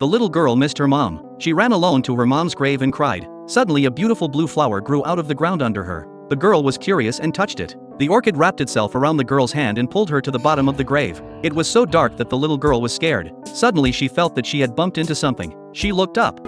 The little girl missed her mom. She ran alone to her mom's grave and cried. Suddenly a beautiful blue flower grew out of the ground under her. The girl was curious and touched it. The orchid wrapped itself around the girl's hand and pulled her to the bottom of the grave. It was so dark that the little girl was scared. Suddenly she felt that she had bumped into something. She looked up.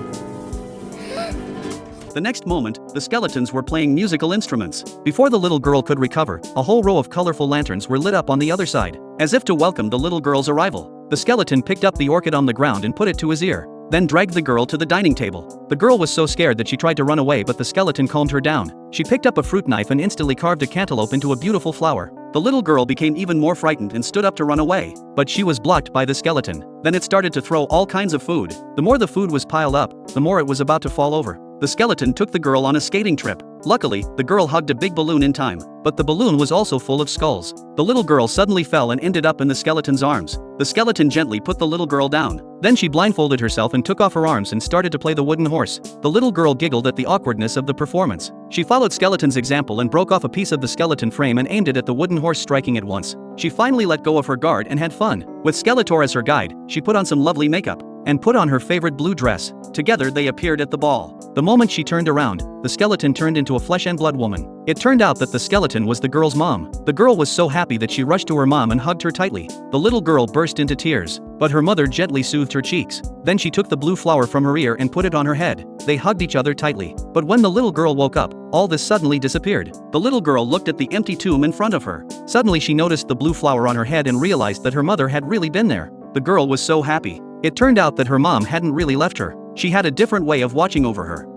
The next moment, the skeletons were playing musical instruments. Before the little girl could recover, a whole row of colorful lanterns were lit up on the other side. As if to welcome the little girl's arrival, the skeleton picked up the orchid on the ground and put it to his ear, then dragged the girl to the dining table. The girl was so scared that she tried to run away, but the skeleton calmed her down. She picked up a fruit knife and instantly carved a cantaloupe into a beautiful flower. The little girl became even more frightened and stood up to run away, but she was blocked by the skeleton. Then it started to throw all kinds of food. The more the food was piled up, the more it was about to fall over. The skeleton took the girl on a skating trip. Luckily, the girl hugged a big balloon in time, but the balloon was also full of skulls. The little girl suddenly fell and ended up in the skeleton's arms. The skeleton gently put the little girl down. Then she blindfolded herself and took off her arms and started to play the wooden horse. The little girl giggled at the awkwardness of the performance. She followed Skeleton's example and broke off a piece of the skeleton frame and aimed it at the wooden horse, striking it once. She finally let go of her guard and had fun. With Skeletor as her guide, she put on some lovely makeup and put on her favorite blue dress. Together they appeared at the ball. The moment she turned around, the skeleton turned into a flesh and blood woman. It turned out that the skeleton was the girl's mom. The girl was so happy that she rushed to her mom and hugged her tightly. The little girl burst into tears, but her mother gently soothed her cheeks. Then she took the blue flower from her ear and put it on her head. They hugged each other tightly. But when the little girl woke up, all this suddenly disappeared. The little girl looked at the empty tomb in front of her. Suddenly she noticed the blue flower on her head and realized that her mother had really been there. The girl was so happy. It turned out that her mom hadn't really left her. She had a different way of watching over her.